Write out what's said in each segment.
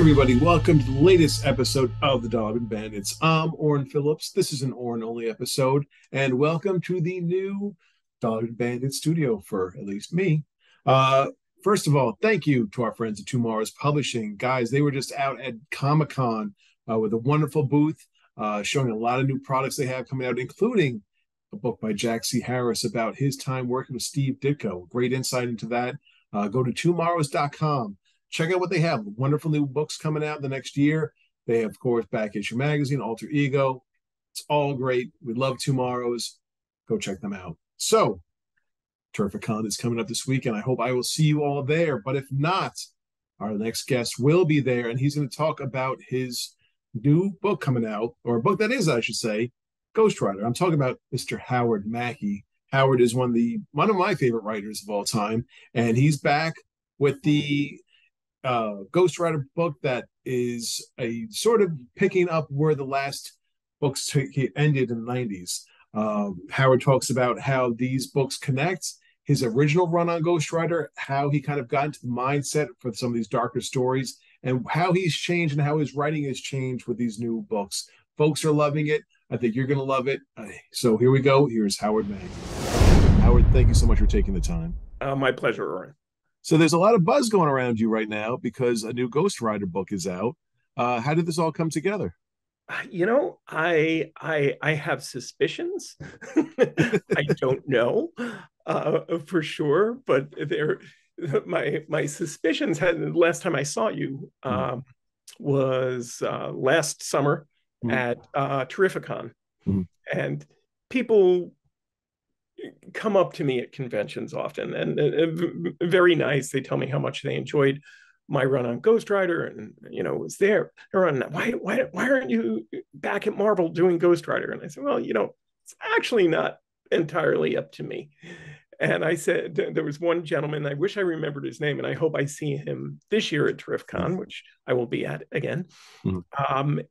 everybody, welcome to the latest episode of the Dog and Bandits. I'm Orrin Phillips. This is an Orrin only episode, and welcome to the new Dog and Bandit studio for at least me. Uh, First of all, thank you to our friends at TwoMorrows Publishing. Guys, they were just out at Comic-Con with a wonderful booth showing a lot of new products they have coming out, including a book by Jack C. Harris about his time working with Steve Ditko. Great insight into that. Go to TwoMorrows.com. Check out what they have. Wonderful new books coming out the next year. They have, of course, Back Issue Magazine, Alter Ego. It's all great. We love Tomorrows. Go check them out. So, Terrificon is coming up this week, and I hope I will see you all there. But if not, our next guest will be there, and he's going to talk about his new book coming out, or a book that is, I should say, Ghost Rider. I'm talking about Mr. Howard Mackie. Howard is one of my favorite writers of all time, and he's back with the Ghost Rider book that is a sort of picking up where the last books ended in the 90s. Howard talks about how these books connect, his original run on Ghost Rider, how he kind of got into the mindset for some of these darker stories, and how he's changed and how his writing has changed with these new books. Folks are loving it. I think you're going to love it. So here we go. Here's Howard Mackie. Howard, thank you so much for taking the time. My pleasure, Orrin. So there's a lot of buzz going around you right now because a new Ghost Rider book is out. How did this all come together? You know, I have suspicions. I don't know for sure, but my suspicions had last time I saw you was last summer at Terrificon, and people come up to me at conventions often, and very nice. They tell me how much they enjoyed my run on Ghost Rider, and was there. They're on, why aren't you back at Marvel doing Ghost Rider? And I said, well, it's actually not entirely up to me. And I said, there was one gentleman, I wish I remembered his name, and I hope I see him this year at Terrificon, which I will be at again.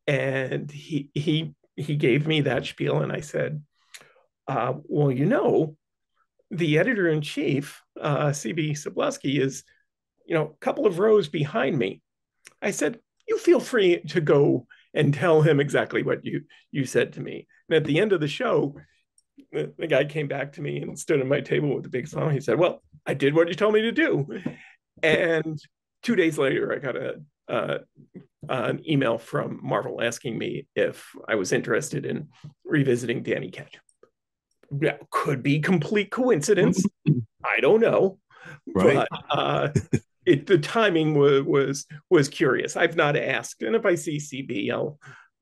And he gave me that spiel, and I said, well, the editor-in-chief, C.B. Cebulski, is, a couple of rows behind me. I said, you feel free to go and tell him exactly what you said to me. And at the end of the show, the guy came back to me and stood at my table with a big smile. He said, well, I did what you told me to do. And 2 days later, I got an email from Marvel asking me if I was interested in revisiting Danny Ketchum. That could be complete coincidence. I don't know, right. But the timing was curious. I've not asked, and if I see CB,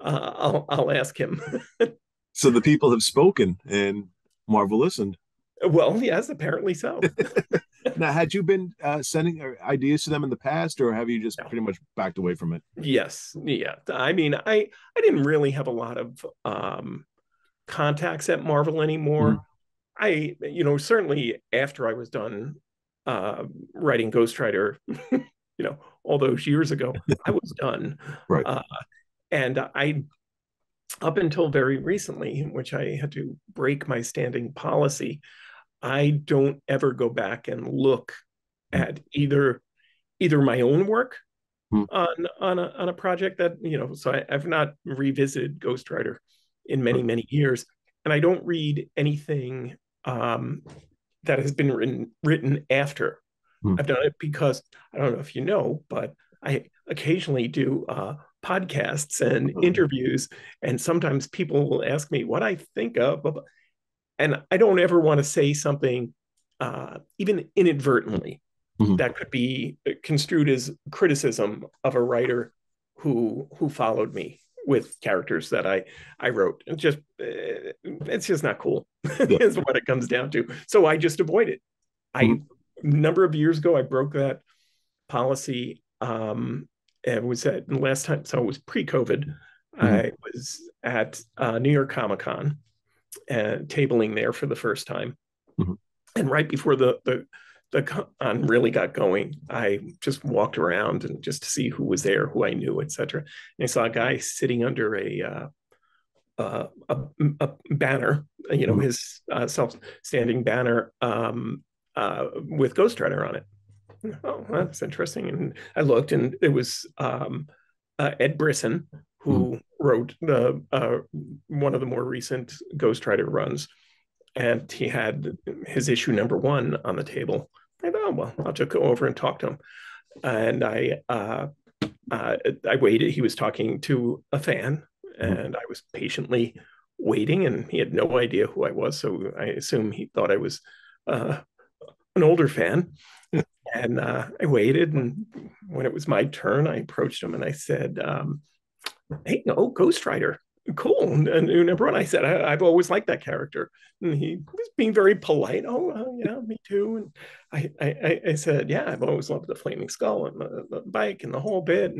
I'll ask him. So the people have spoken, and Marvel listened. Well, yes, apparently so. Now, had you been sending ideas to them in the past, or have you just pretty much backed away from it? Yes, yeah. I mean, I didn't really have a lot of contacts at Marvel anymore. I certainly after I was done writing Ghost Rider, all those years ago, I was done. Right. And I, up until very recently, in which I had to break my standing policy, I don't ever go back and look at either my own work on a project that, so I've not revisited Ghost Rider in many years, and I don't read anything that has been written after. I've done it because, I don't know if you know, but I occasionally do podcasts and interviews, and sometimes people will ask me what I think of, and I don't ever want to say something even inadvertently that could be construed as criticism of a writer who followed me with characters that I wrote. And it's just not cool. Is what it comes down to. So I just avoid it. A number of years ago, I broke that policy. It was at last time, so it was pre-COVID. I was at New York Comic-Con and tabling there for the first time. And right before the con really got going, I just walked around and just to see who was there, who I knew, etc. And I saw a guy sitting under a banner, his self-standing banner with Ghost Rider on it. Oh, that's interesting. And I looked, and it was Ed Brisson, who wrote the one of the more recent Ghost Rider runs, and he had his issue #1 on the table. I thought, oh, well, I'll just go over and talk to him. And I waited. He was talking to a fan, and I was patiently waiting, and he had no idea who I was. So I assume he thought I was an older fan. And I waited, and when it was my turn, I approached him and I said, hey, no, Ghost Rider. Cool. And #1, I said, I've always liked that character. And he was being very polite. Oh, yeah, me too. And I said, yeah, I've always loved the Flaming Skull and the bike and the whole bit.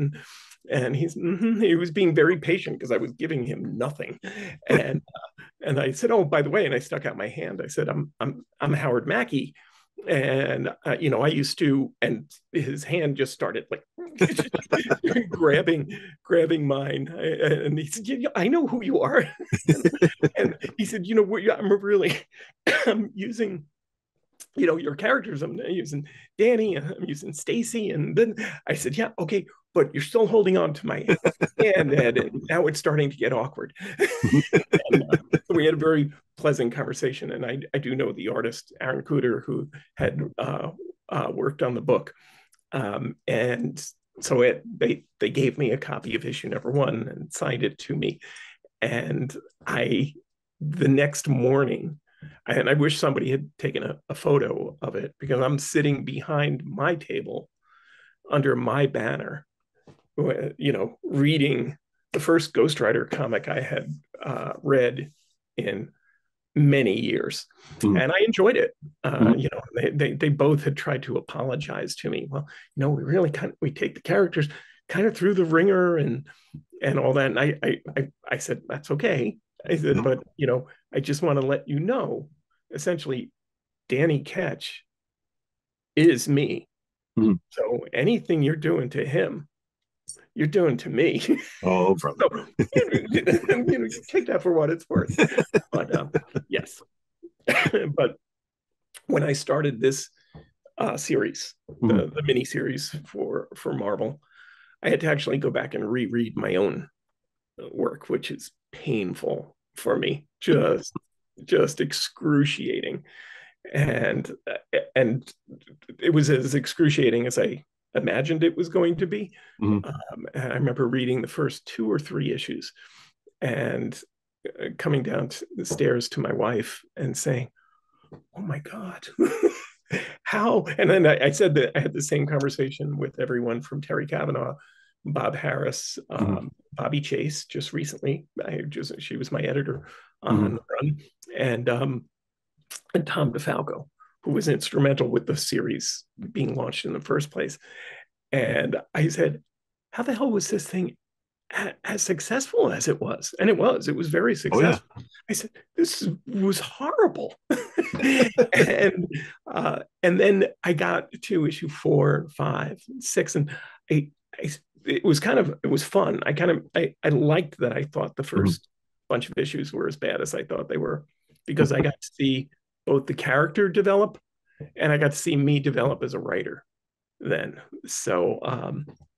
And he was being very patient because I was giving him nothing. And I said, oh, by the way, and I stuck out my hand. I said, I'm Howard Mackie. And I used to, and his hand just started like grabbing mine, and he said, yeah, I know who you are. And he said, I'm using your characters. I'm using Danny, and I'm using Stacy. And then I said, yeah, okay, but you're still holding on to my hand, Ed, and now it's starting to get awkward. And, so we had a very pleasant conversation, and I do know the artist Aaron Cooter, who had worked on the book, and so they gave me a copy of issue #1 and signed it to me, and the next morning, and I wish somebody had taken a photo of it, because I'm sitting behind my table under my banner, reading the first Ghost Rider comic I had read in many years, and I enjoyed it. They both had tried to apologize to me. Well, we really we take the characters kind of through the ringer and all that. And I said, that's okay. I said, but I just want to let you know, essentially, Danny Ketch is me. So anything you're doing to him, you're doing to me. Oh, brother. So, take that for what it's worth. But yes. But when I started this series, the mini series for Marvel, I had to actually go back and reread my own work, which is painful for me, just excruciating. And it was as excruciating as I imagined it was going to be. And I remember reading the first 2 or 3 issues and coming down the stairs to my wife and saying, oh my God, how? And then I said that I had the same conversation with everyone from Terry Cavanaugh, Bob Harris, Bobby Chase, just recently. She was my editor on the run, and Tom DeFalco, who was instrumental with the series being launched in the first place. And I said, how the hell was this thing as successful as it was? And it was very successful. Oh, yeah. I said, this was horrible. and then I got to issue 4, 5, 6, and it was fun. I liked that. I thought the first bunch of issues were as bad as I thought they were, because I got to see both the character develop, and I got to see me develop as a writer then. So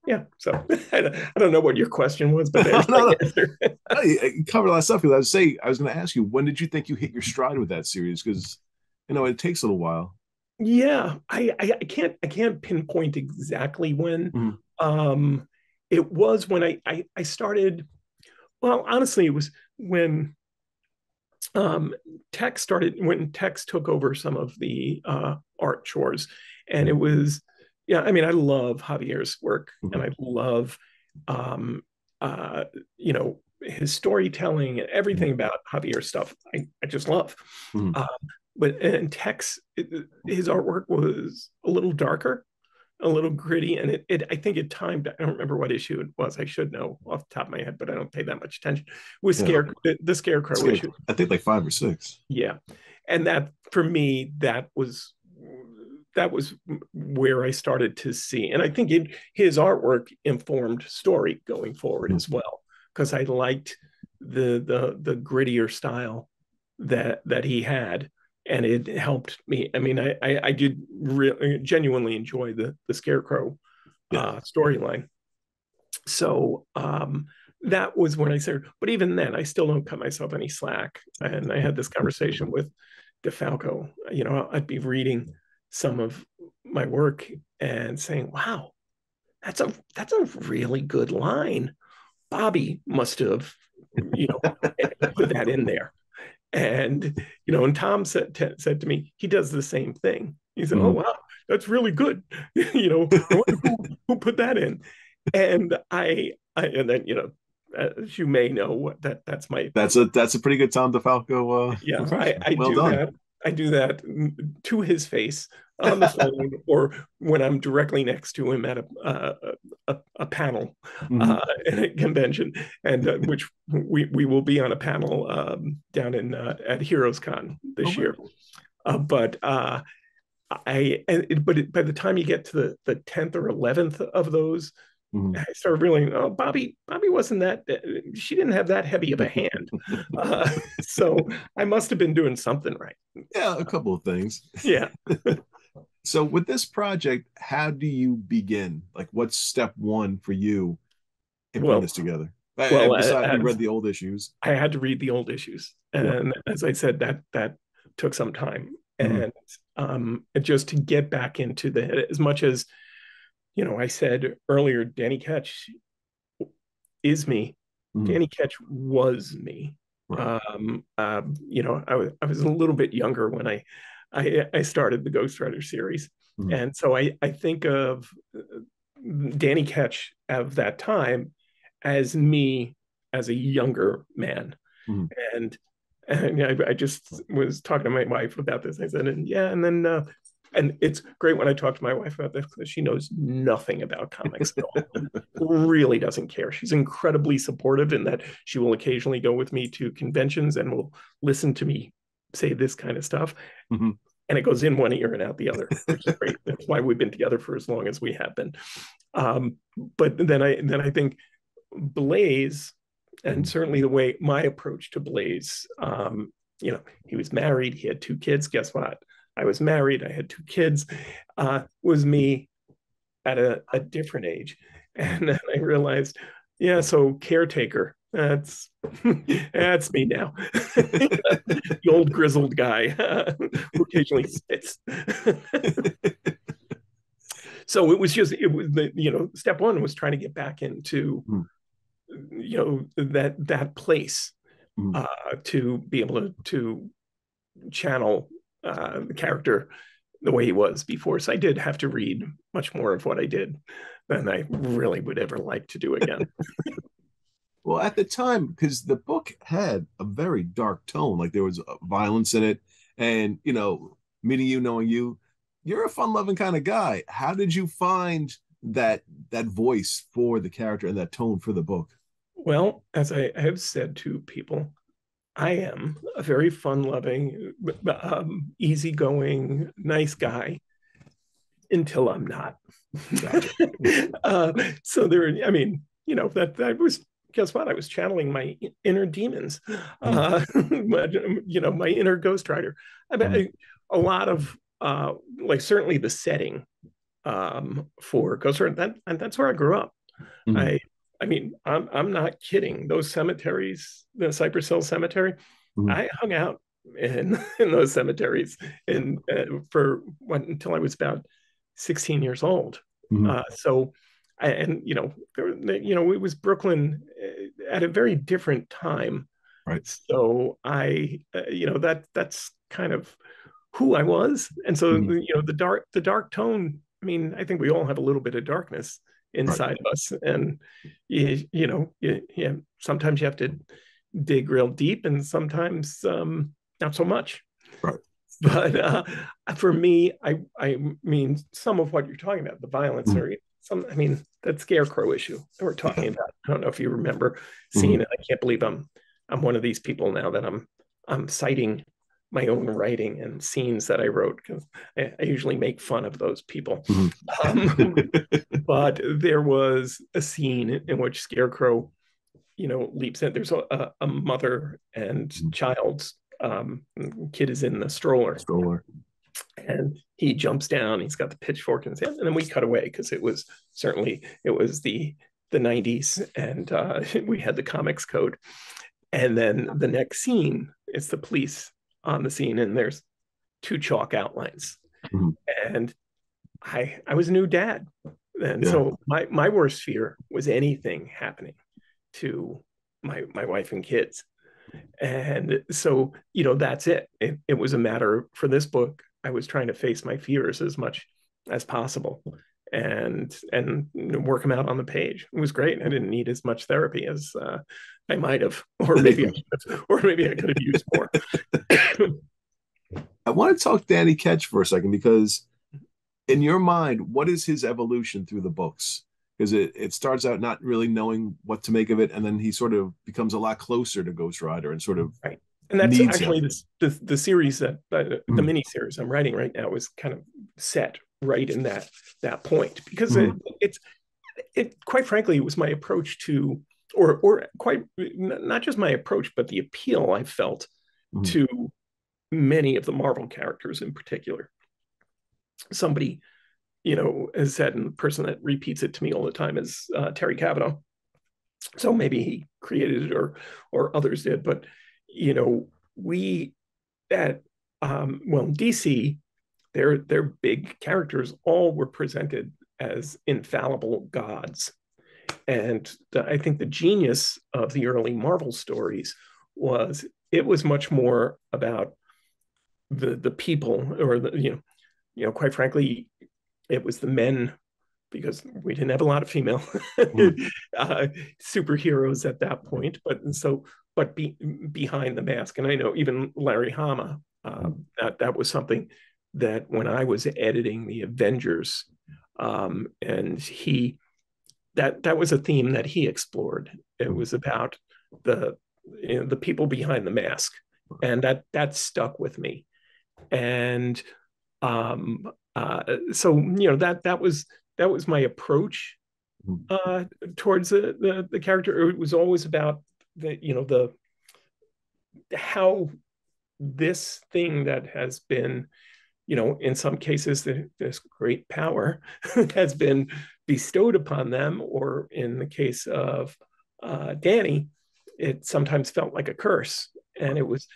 yeah, so I don't know what your question was, but no. You covered a lot of stuff. I was going to ask you, when did you think you hit your stride with that series? Because it takes a little while. Yeah, I can't pinpoint exactly when. It was when I started. Well, honestly, it was when Tex took over some of the art chores, and it was, I love Javier's work, and I love his storytelling and everything about Javier's stuff. I just love. But Tex, his artwork was a little darker, a little gritty, and I think it timed. I don't remember what issue it was. I should know off the top of my head, but I don't pay that much attention. With the Scarecrow issue, I think like 5 or 6. Yeah, and that, for me, that was where I started to see, and I think his artwork informed story going forward as well, because I liked the grittier style that he had. And it helped me. I did genuinely enjoy the Scarecrow storyline. So that was when I said, but even then, I still don't cut myself any slack. And I had this conversation with DeFalco. I'd be reading some of my work and saying, "Wow, that's a really good line. Bobby must have, put that in there." And Tom said to me, he does the same thing. He said, "Oh Mhm. wow, that's really good." I wonder who put that in. And and then as you may know, that's my That's a pretty good Tom DeFalco yeah, impression. I Well do done. that. I do that to his face on the phone, or when I'm directly next to him at a panel Mhm. at a convention, and which we will be on a panel down in at Heroes Con Oh, this very year. cool. But by the time you get to the 10th or 11th of those, Mhm. I started realizing, oh, Bobby wasn't that, she didn't have that heavy of a hand. So I must have been doing something right. Yeah, a couple of things. Yeah. So with this project, how do you begin? Like, what's step one for you in putting Well, this together? well, Besides, you read as the old issues. I had to read the old issues, Yeah. and as I said, that took some time, Mhm. and just to get back into as much as I said earlier, Danny Ketch is me. Mhm. Danny Ketch was me. Right. I was a little bit younger when I started the Ghost Rider series, Mhm. and so I think of Danny Ketch of that time as me as a younger man, Mhm. and I just was talking to my wife about this. I said, and yeah, and then and it's great when I talk to my wife about this because she knows nothing about comics at all. Really doesn't care. She's incredibly supportive in that she will occasionally go with me to conventions and will listen to me say this kind of stuff. Mhm. And it goes in one ear and out the other, which is great. That's why we've been together for as long as we have been. But then I think Blaze, and Mhm. certainly the way my approach to Blaze, he was married, he had two kids. Guess what? I was married, I had two kids. Was me at a different age, Mhm. and then I realized, yeah, so caretaker. That's that's me now, the old grizzled guy who occasionally spits. So it was step one was trying to get back into Mhm. that place Mhm. uh, to be able to channel the character the way he was before. So I did have to read much more of what I did than I really would ever like to do again. Well, at the time, because the book had a very dark tone, like there was violence in it, and meeting you, knowing you, you're a fun-loving kind of guy. How did you find that voice for the character and that tone for the book? Well, as I have said to people, I am a very fun-loving, easygoing, nice guy until I'm not. Gotcha. uh, so there, I mean, that was, guess what? I was channeling my inner demons, Mhm. my inner Ghost Rider. I mean, Mhm. a lot of like certainly the setting for Ghost Rider. That's where I grew up. Mhm. I I mean, I'm not kidding. Those cemeteries, the Cypress Hill Cemetery, Mhm. I hung out in those cemeteries and for until I was about 16 years old. Mhm. So, and it was Brooklyn at a very different time. Right. So that's kind of who I was, and so Mhm. the dark tone. I mean, I think we all have a little bit of darkness Right. inside of us, and sometimes you have to dig real deep, and sometimes not so much. Right. But for me, I mean, some of what you're talking about, the violence, Mhm. or I mean, that scarecrow issue that we're Yeah. talking about. I don't know if you remember seeing Mhm. it. I can't believe I'm one of these people now that I'm citing my own writing and scenes that I wrote because I usually make fun of those people. Mhm. But there was a scene in which Scarecrow leaps in. There's a mother and Mhm. child's kid is in the stroller, Stroller. and he jumps down. He's got the pitchfork in his hand, and then we cut away because it was the the 90s, and we had the comics code. And then the next scene, it's the police on the scene, and there's two chalk outlines. Mm-hmm. And I was a new dad. And so my worst fear was anything happening to my wife and kids. And so, that's it. It was a matter for this book. I was trying to face my fears as much as possible and work them out on the page. It was great. I didn't need as much therapy as I might have, or maybe I could have used more. I want to talk Danny Ketch for a second, because in your mind, what is his evolution through the books? Because it starts out not really knowing what to make of it, and then he sort of becomes a lot closer to Ghost Rider and sort of right. And that's actually the series that the mini series I'm writing right now is kind of set right in that point, because it quite frankly, it was my approach to, or quite not just my approach, but the appeal I felt to many of the Marvel characters in particular. Somebody, has said, and the person that repeats it to me all the time is Terry Cavanaugh. So maybe he created it or others did, but we at DC, their big characters all were presented as infallible gods. And I think the genius of the early Marvel stories was it was much more about the people, or quite frankly, it was the men, because we didn't have a lot of female superheroes at that point. But behind the mask, and I know even Larry Hama, that was something that when I was editing the Avengers, and that was a theme that he explored. It was about the people behind the mask, and that stuck with me. And so that was my approach towards the character. It was always about the how this thing that has been, in some cases, this great power has been bestowed upon them, or in the case of Danny, it sometimes felt like a curse, and it was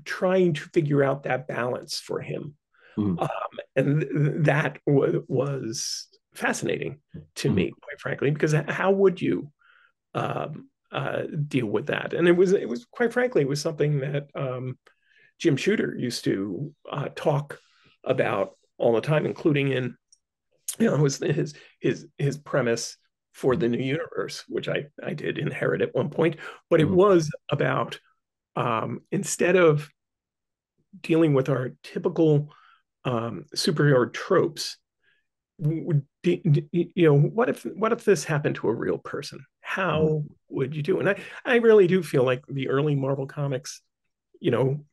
trying to figure out that balance for him. And that was fascinating to me, quite frankly, because how would you deal with that? And it was quite frankly, it was something that Jim Shooter used to talk about all the time, including in, it was his premise for the new universe, which I did inherit at one point, but it was about instead of dealing with our typical superhero tropes, what if this happened to a real person? How would you do? And I really do feel like the early Marvel comics,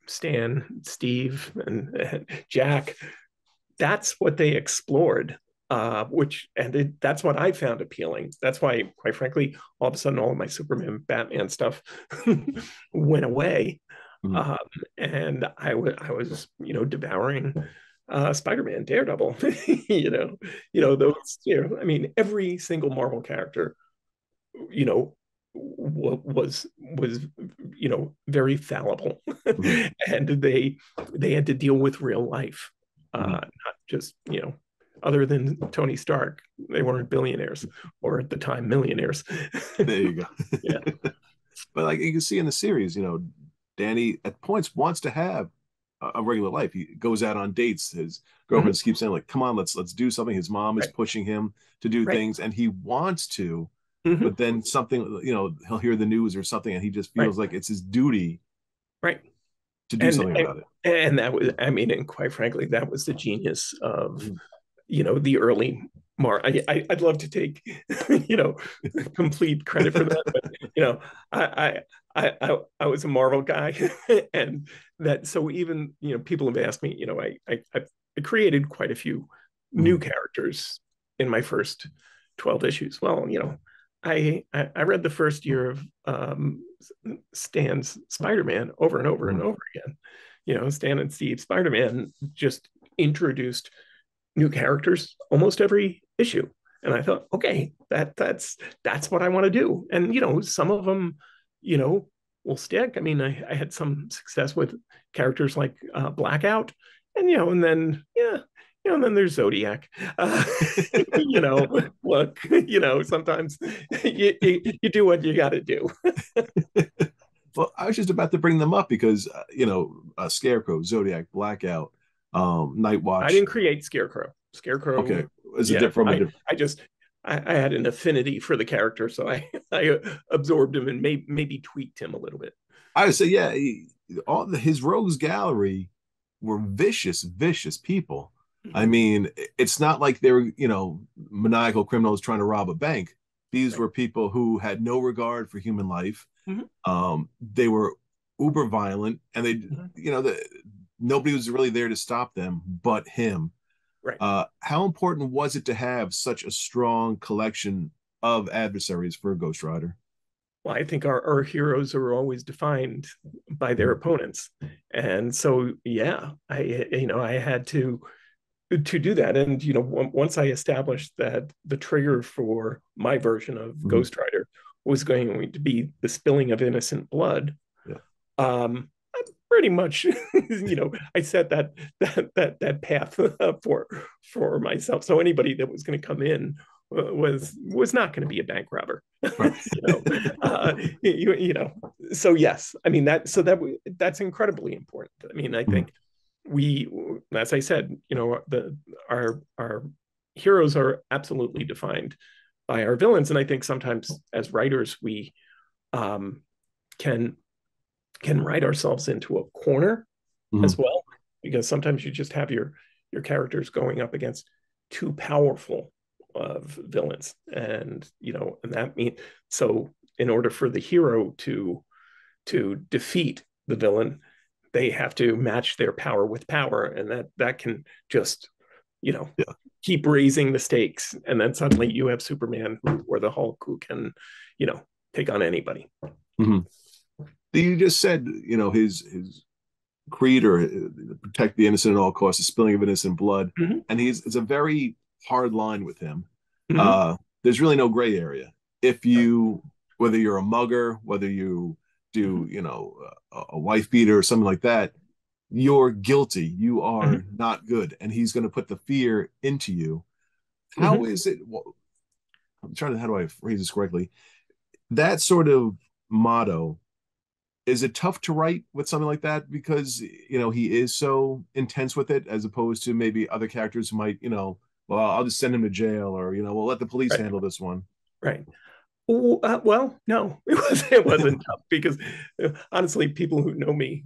Stan, Steve, and Jack, that's what they explored, that's what I found appealing. That's why, quite frankly, all of a sudden, all of my Superman, Batman stuff went away, and I was, devouring Spider-Man, Daredevil, those. I mean, every single Marvel character, was very fallible, and they had to deal with real life, not just other than Tony Stark, they weren't billionaires, or at the time millionaires. There you go. Yeah. But like you can see in the series, Danny at points wants to have a regular life. He goes out on dates. His girlfriend keeps saying, like, come on, let's do something. His mom is pushing him to do things, and he wants to, but then something, he'll hear the news or something, and he just feels like it's his duty to do something about it. And that was, and quite frankly, that was the genius of the early I'd love to take complete credit for that, but I was a Marvel guy, and that, so even people have asked me, I created quite a few new characters in my first 12 issues. Well, I read the first year of Stan's Spider-Man over and over and over again. Stan and Steve Spider-Man just introduced new characters almost every issue. And I thought, okay, that's what I want to do. And some of them, will stick. I mean, I had some success with characters like Blackout, and then and then there's Zodiac. Look, sometimes you do what you got to do. Well, I was just about to bring them up because Scarecrow, Zodiac, Blackout, Night I Watch. didn't create Scarecrow. Okay, is it Yeah, different? I had an affinity for the character, so I absorbed him and maybe tweaked him a little bit. I would say, yeah, his rogues gallery were vicious, vicious people. I mean, it's not like they were, maniacal criminals trying to rob a bank. These were people who had no regard for human life. They were uber violent, and nobody was really there to stop them but him. Right. How important was it to have such a strong collection of adversaries for Ghost Rider? Well, I think our heroes are always defined by their opponents, and so yeah, I had to do that. And once I established that the trigger for my version of Ghost Rider was going to be the spilling of innocent blood, I pretty much I set that path for myself. So anybody that was going to come in was not going to be a bank robber. So yes, I mean that's incredibly important. I mean, I think we, as I said, our heroes are absolutely defined by our villains, and I think sometimes as writers we can write ourselves into a corner as well, because sometimes you just have your characters going up against too powerful of villains, and and that means, so in order for the hero to defeat the villain, they have to match their power with power, and that can just keep raising the stakes, and then suddenly you have Superman or the Hulk who can take on anybody. You just said his creed, or protect the innocent at all costs, the spilling of innocent blood, and it's a very hard line with him. There's really no gray area. If you, whether you're a mugger, whether you do a wife beater or something like that, you're guilty, you are not good, and he's going to put the fear into you. How is it, I'm trying to, how do I phrase this correctly, that sort of motto, is it tough to write with something like that because he is so intense with it, as opposed to maybe other characters who might well, I'll just send him to jail, or we'll let the police handle this one? Right. Well, no, it wasn't tough, because honestly, people who know me,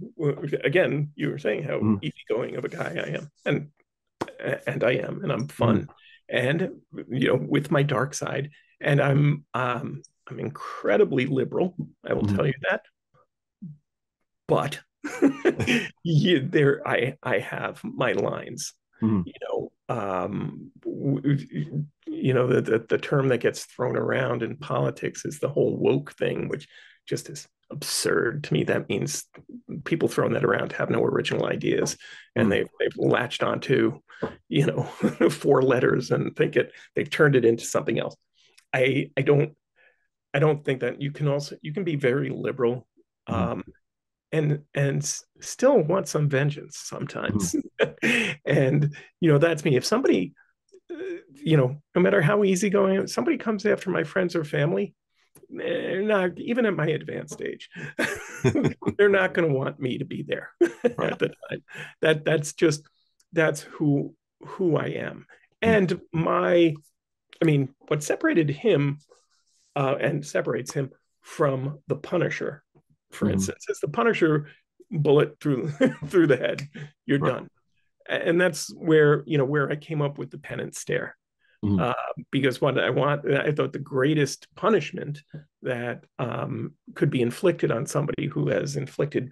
again, you were saying how easygoing of a guy I am, and I am, and I'm fun, and with my dark side, and I'm incredibly liberal. I will tell you that, but I have my lines. The term that gets thrown around in politics is the whole woke thing, which just is absurd to me. That means people throwing that around have no original ideas, and they've latched onto 4 letters and they've turned it into something else. I don't think that you can be very liberal and still want some vengeance sometimes. And that's me. If somebody no matter how easygoing, somebody comes after my friends or family, they're not, even at my advanced age, they're not going to want me to be there at the time. That's who I am. And what separated him and separates him from the Punisher, for instance, is the Punisher bullet through the head, you're done. And that's where I came up with the penance stare. Because what I thought the greatest punishment that could be inflicted on somebody who has inflicted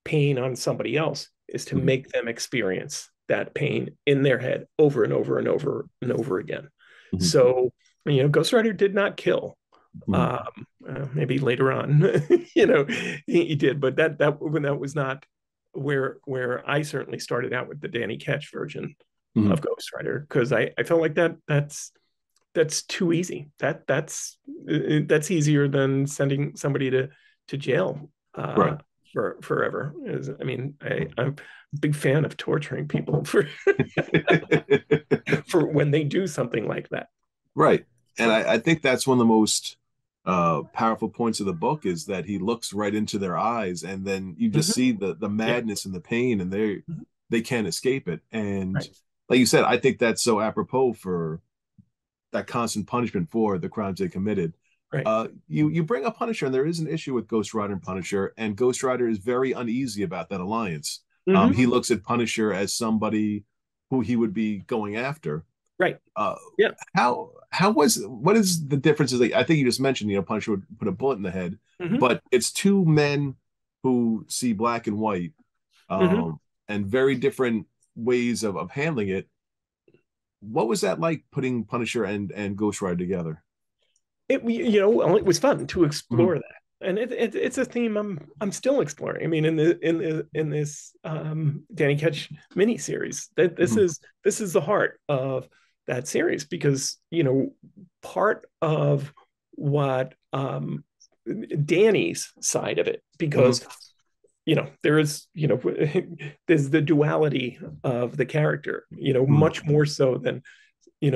pain on somebody else is to make them experience that pain in their head over and over and over and over again. So, Ghost Rider did not kill. Maybe later on, he did, but that was not where I certainly started out with the Danny Ketch version of Ghost Rider, because I felt like that's that's too easy. That's easier than sending somebody to jail Right. for forever. I mean, I'm a big fan of torturing people for for when they do something like that. Right. And I think that's one of the most powerful points of the book is that he looks right into their eyes, and then you just Mm-hmm. see the Yeah. madness and the pain, and Mm-hmm. they can't escape it. And Right. like you said, I think that's so apropos for that constant punishment for the crimes they committed. Right. You bring up Punisher, and there is an issue with Ghost Rider and Punisher, and Ghost Rider is very uneasy about that alliance. He Mm-hmm. looks at Punisher as somebody who he would be going after. Right. Uh, Yeah. how was what is the differences? I think you just mentioned, Punisher would put a bullet in the head, Mm-hmm. but it's two men who see black and white, Mm-hmm. and very different ways of handling it. What was that like putting Punisher and Ghost Rider together? Well, it was fun to Mhm. explore that, and it's a theme I'm still exploring. I mean, in this Danny Ketch miniseries, that Mhm. this is the heart of that series, because part of what Danny's side of it, Mhm. because there is there's the duality of the character, Mhm. much more so than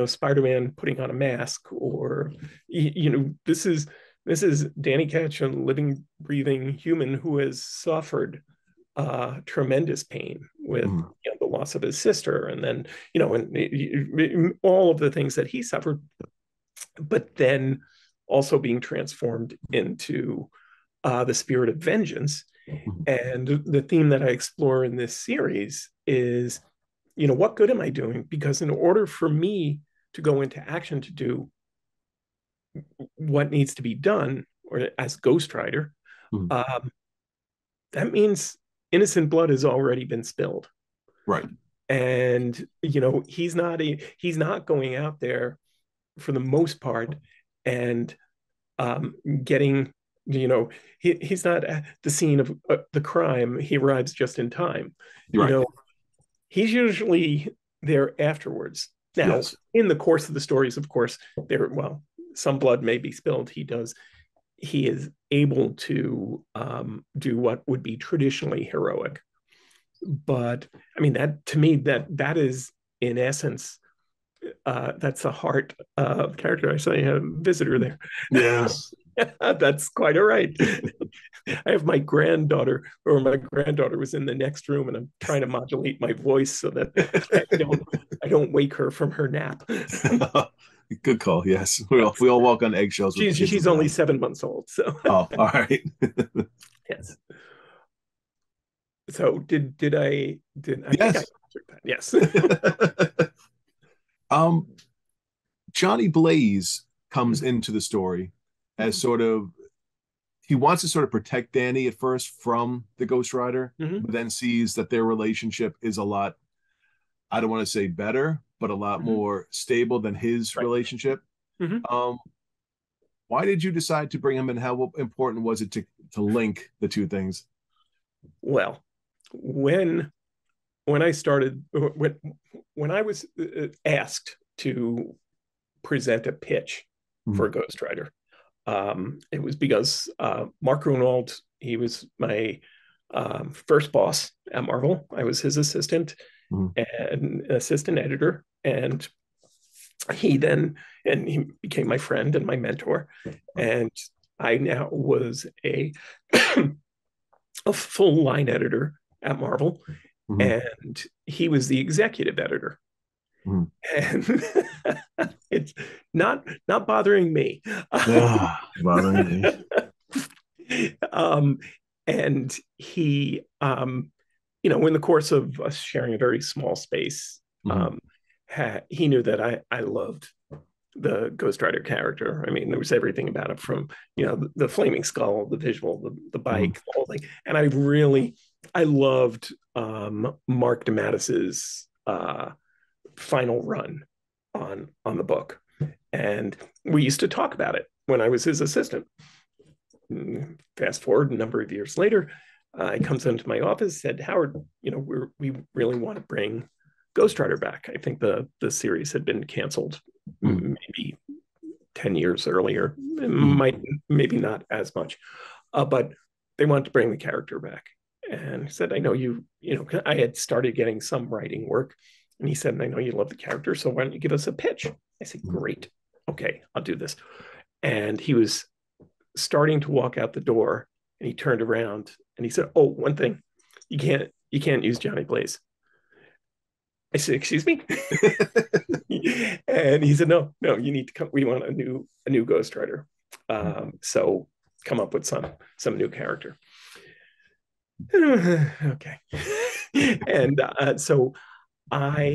Spider-Man putting on a mask, or this is Danny Ketch, a living, breathing human who has suffered tremendous pain with Mhm. the loss of his sister, and then and all of the things that he suffered, but then also being transformed into the spirit of vengeance. Mhm. And the theme that I explore in this series is, what good am I doing? Because in order for me to go into action to do what needs to be done, or as Ghost Rider, Mhm. um, that means innocent blood has already been spilled. Right. And he's not going out there for the most part and getting he's not at the scene of the crime. He arrives just in time. You're You right. know, he's usually there afterwards. Now, Yes. in the course of the stories, of course, some blood may be spilled. He is able to do what would be traditionally heroic. But I mean, that to me, that is in essence, that's the heart of character. I saw you had a visitor there. Yeah. That's quite all right. I have my granddaughter was in the next room, and I'm trying to modulate my voice so that I don't wake her from her nap. Good call. Yes, we all walk on eggshells with kids She's only around. 7 months old, so Oh, all right. yes. So did I think I Yes. answered that? Yes. um, Johnny Blaze comes Mhm. into the story as Mhm. sort of he wants to sort of protect Danny at first from the Ghost Rider, Mhm. but then sees that their relationship is a lot, I don't want to say better, but a lot Mhm. more stable than his Right. relationship. Mhm. Um, why did you decide to bring him in? How important was it to link the two things? Well, when I started when I was asked to present a pitch Mhm. for Ghost Rider, it was because Mark Grunwald, he was my first boss at Marvel. I was his assistant Mhm. and assistant editor, and he became my friend and my mentor, and I now was a full line editor at Marvel, Mhm. and he was the executive editor. Mhm. And it's not bothering me. Ah, bothering me. um, and he, in the course of us sharing a very small space, Mhm. he knew that I loved the Ghost Rider character. I mean, there was everything about it, from the flaming skull, the visual, the Mhm. bike, the whole thing. And I loved Mark DeMatteis's final run on the book, and we used to talk about it when I was his assistant. Fast forward a number of years later, he comes into my office, said, "Howard, we really want to bring Ghost Rider back. I think the series had been canceled Mhm. maybe 10 years earlier. It might, maybe not as much, but they wanted to bring the character back. And he said, I know I had started getting some writing work. And he said, I know you love the character, so why don't you give us a pitch? I said, great. Okay, I'll do this. And he was starting to walk out the door, and he turned around and he said, oh, one thing, you can't use Johnny Blaze. I said, excuse me? And he said, no, you need to come. We want a new ghostwriter. So come up with some new character. Okay. And so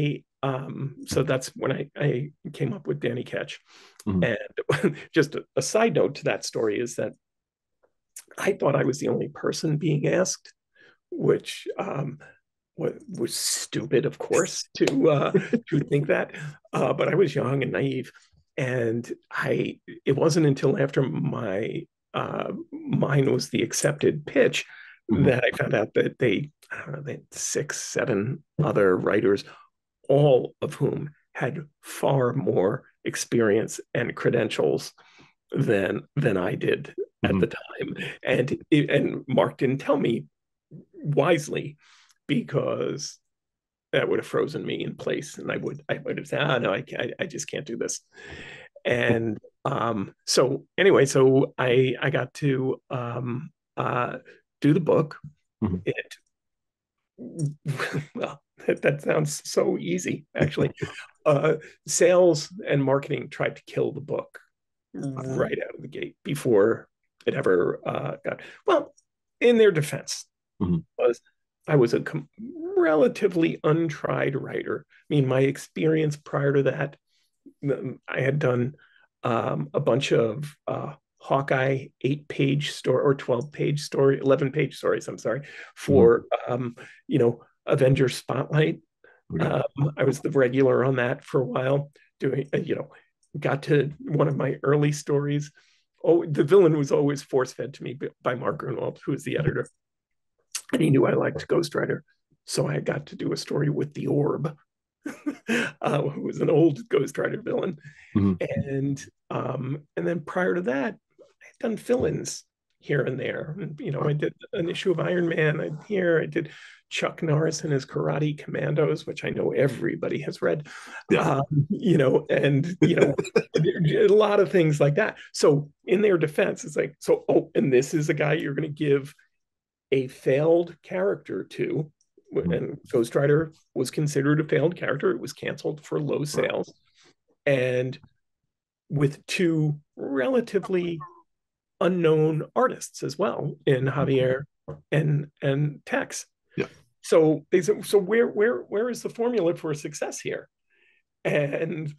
that's when I came up with Danny Ketch. And just a side note to that story is that I thought I was the only person being asked, which was stupid, of course, to think that. But I was young and naive, and it wasn't until after mine was the accepted pitch that I found out that they had 6, 7 other writers, all of whom had far more experience and credentials than I did at the time. And Mark didn't tell me wisely, because that would have frozen me in place, and I would have said, no, I just can't do this. And so anyway, so I got to do the book. Well, that sounds so easy, actually. Sales and marketing tried to kill the book right out of the gate before it ever got. Well, in their defense, I was a relatively untried writer. I mean, my experience prior to that, I had done a bunch of Hawkeye 8-page story or 12-page story, 11-page stories, I'm sorry, for, Avengers Spotlight. I was the regular on that for a while, doing, got to one of my early stories. Oh, the villain was always force-fed to me by Mark Grunwald, who was the editor. And he knew I liked Ghost Rider. So I got to do a story with the Orb, who was an old Ghost Rider villain. And then prior to that, I'd done fill-ins here and there. And, I did an issue of Iron Man. I did Chuck Norris and his Karate Commandos, which I know everybody has read. A lot of things like that. So in their defense, it's like, and this is a guy you're going to give a failed character to, and Ghost Rider was considered a failed character. It was canceled for low sales, and with 2 relatively unknown artists as well, in Javier and Tex. So they said, so where is the formula for success here? And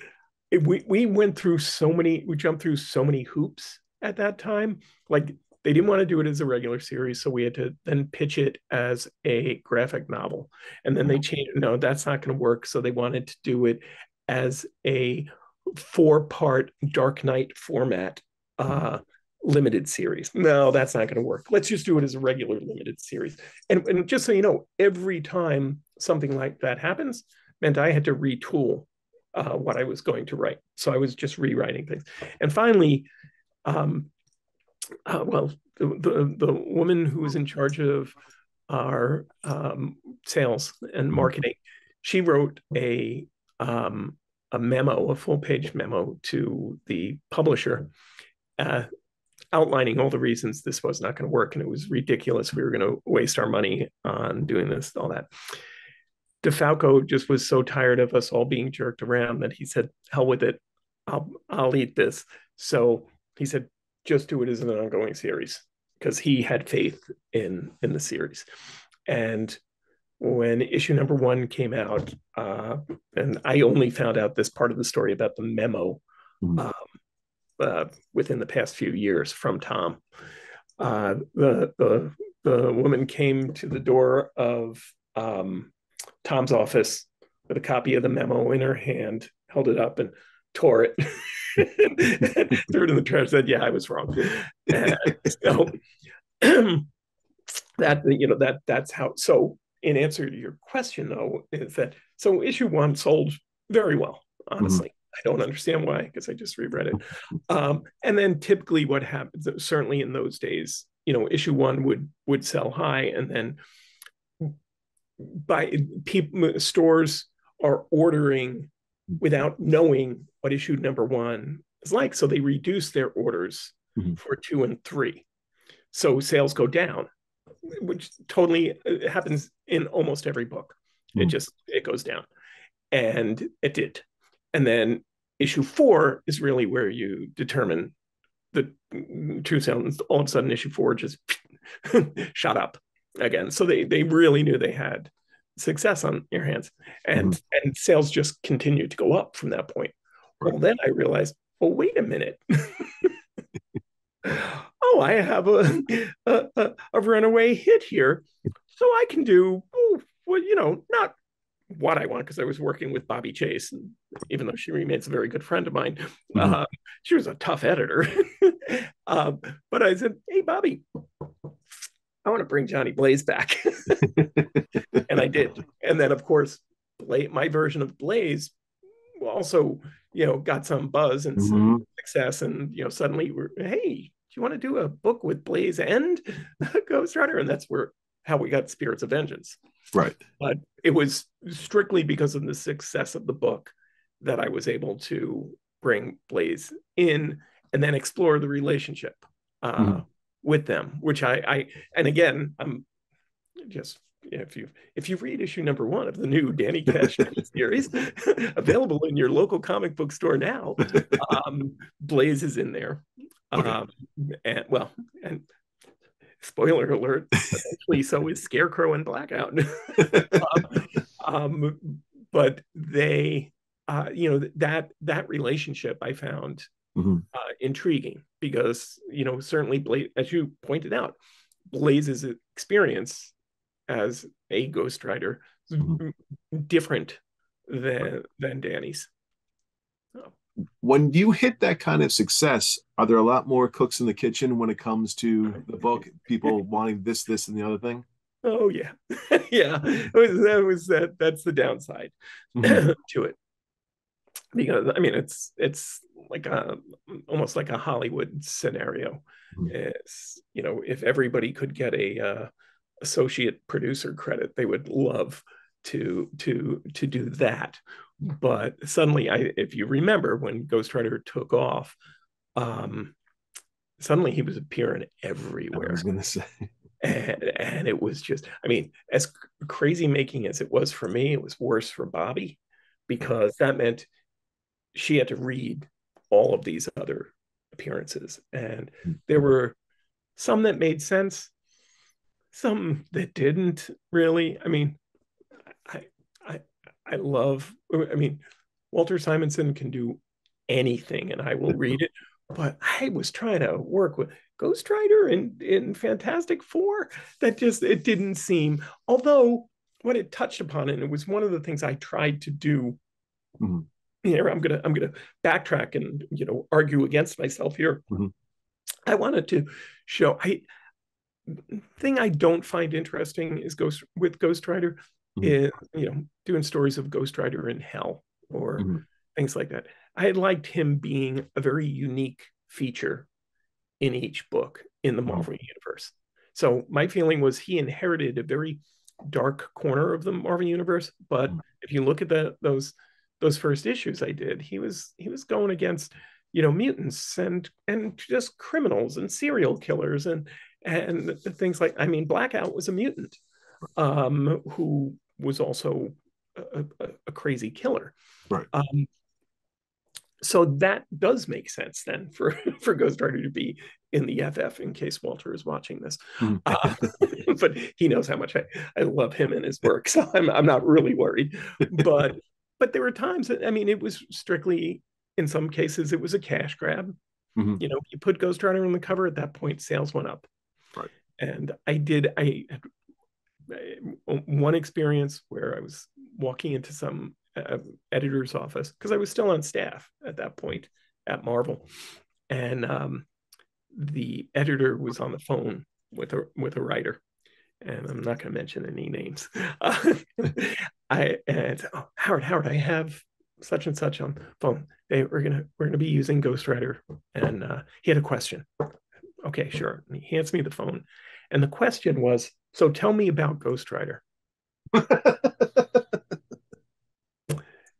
we jumped through so many hoops at that time. Like, they didn't want to do it as a regular series, so we had to then pitch it as a graphic novel. And then they changed, no, that's not going to work. So they wanted to do it as a 4-part Dark Knight format limited series. No, that's not going to work. Let's just do it as a regular limited series. And just so you know, every time something like that happens, meant I had to retool what I was going to write. So I was just rewriting things. And finally, the woman who was in charge of our sales and marketing, she wrote a memo, a full-page memo to the publisher, outlining all the reasons this was not going to work, and it was ridiculous. We were going to waste our money on doing this, all that. DeFalco just was so tired of us all being jerked around that he said, hell with it, I'll eat this. So he said, just do it as an ongoing series, because he had faith in the series. And when issue number 1 came out, and I only found out this part of the story about the memo within the past few years from Tom. The woman came to the door of Tom's office with a copy of the memo in her hand, held it up and tore it, and threw it in the trash, said, yeah, I was wrong. So that's how. So in answer to your question, though, is that, so issue 1 sold very well, honestly. I don't understand why, because I just reread it. And then typically what happens, certainly in those days, issue one would sell high, and then stores are ordering without knowing what issue number one is like, so they reduce their orders for 2 and 3, so sales go down, which totally happens in almost every book. It goes down, and it did. And then issue 4 is really where you determine the true sales. All of a sudden issue 4 just shot up again, so they really knew they had success on your hands, and sales just continued to go up from that point. Well, then I realized, wait a minute. I have a runaway hit here, so I can do not what I want, because I was working with Bobby Chase, and even though she remains a very good friend of mine, she was a tough editor. But I said, hey, Bobby, I want to bring Johnny Blaze back. And I did. And then, of course, my version of Blaze also, got some buzz and some success. And, suddenly hey, do you want to do a book with Blaze and Ghost Rider? And that's how we got Spirits of Vengeance. Right. But it was strictly because of the success of the book that I was able to bring Blaze in and then explore the relationship with them, which and again, I'm just, if you read issue number 1 of the new Danny Cash series, available in your local comic book store now, Blaze is in there. Okay. And spoiler alert, eventually so is Scarecrow and Blackout. But they, that relationship I found intriguing, because, certainly Blaze, as you pointed out, Blaze's experience as a Ghost Rider different than Danny's. When you hit that kind of success, are there a lot more cooks in the kitchen when it comes to the book? People wanting this, and the other thing? Oh yeah. Yeah. That's the downside to it. Because I mean, it's like almost like a Hollywood scenario. It's, if everybody could get a associate producer credit, they would love to do that. But suddenly, if you remember when Ghost Rider took off, suddenly he was appearing everywhere. I was going to say. And it was just, I mean, as crazy making as it was for me, it was worse for Bobby, because that meant she had to read all of these other appearances. And there were some that made sense, some that didn't really. I mean, I love, I mean, Walter Simonson can do anything and I will read it, but I was trying to work with Ghost Rider in Fantastic Four. It didn't seem, although what it touched upon, and it was one of the things I tried to do. I'm gonna backtrack and argue against myself here. I wanted to show, thing I don't find interesting is Ghost Rider is doing stories of Ghost Rider in hell or things like that. I liked him being a very unique feature in each book in the Marvel universe. So my feeling was he inherited a very dark corner of the Marvel universe, but if you look at those first issues I did, he was going against mutants and just criminals and serial killers and things like, I mean, Blackout was a mutant who was also a crazy killer. Right. So that does make sense then for Ghost Rider to be in the FF, in case Walter is watching this. But he knows how much I love him and his work, so I'm not really worried. But there were times that, I mean, it was strictly, in some cases, it was a cash grab. You put Ghost Rider on the cover, at that point, sales went up. Right. And I had one experience where I was walking into some editor's office, because I was still on staff at that point at Marvel, and the editor was on the phone with a writer, and I'm not going to mention any names. Howard, I have such and such on phone. Hey, we're gonna be using Ghostwriter, and he had a question. Okay, sure. And he hands me the phone, and the question was, so tell me about Ghostwriter.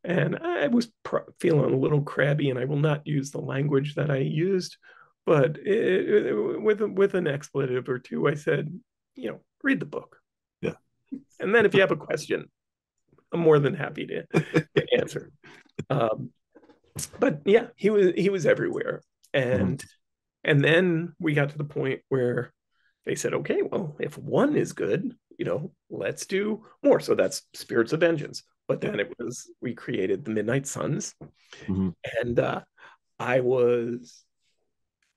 And I was feeling a little crabby, and I will not use the language that I used, but with an expletive or two, I said, read the book. Yeah. And then if you have a question, I'm more than happy to answer. But yeah, he was everywhere. And then we got to the point where they said, okay, well, if one is good, let's do more. So that's Spirits of Vengeance. But then we created the Midnight Suns. And I was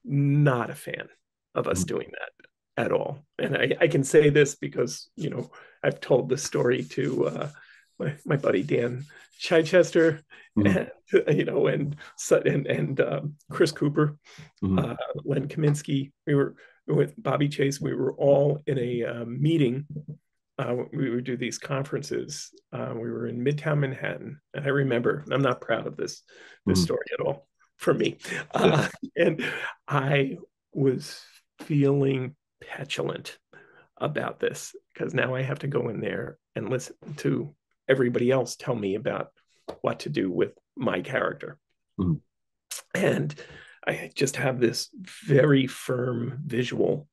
not a fan of us doing that at all. And I can say this because, I've told this story to my buddy Dan Chichester, and Chris Cooper, Len Kaminsky. We were with Bobby Chase. We were all in a meeting. We would do these conferences. We were in Midtown Manhattan, and I remember. I'm not proud of this story at all for me, and I was feeling petulant about this because now I have to go in there and listen to everybody else tell me about what to do with my character. And I just have this very firm visual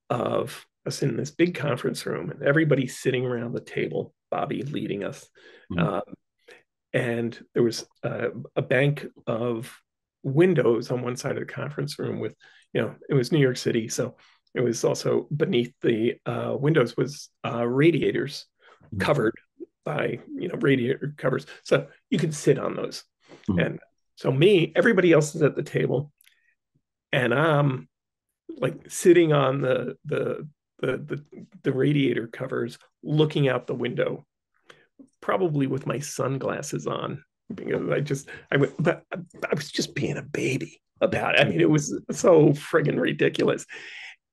of us in this big conference room and everybody sitting around the table, Bobby leading us. And there was a bank of windows on one side of the conference room with, it was New York City. So it was also beneath the windows was radiators covered by, radiator covers. So you could sit on those. And so everybody else is at the table, and I'm like sitting on the radiator covers, looking out the window, probably with my sunglasses on, because but I was just being a baby about it. I mean, it was so friggin' ridiculous.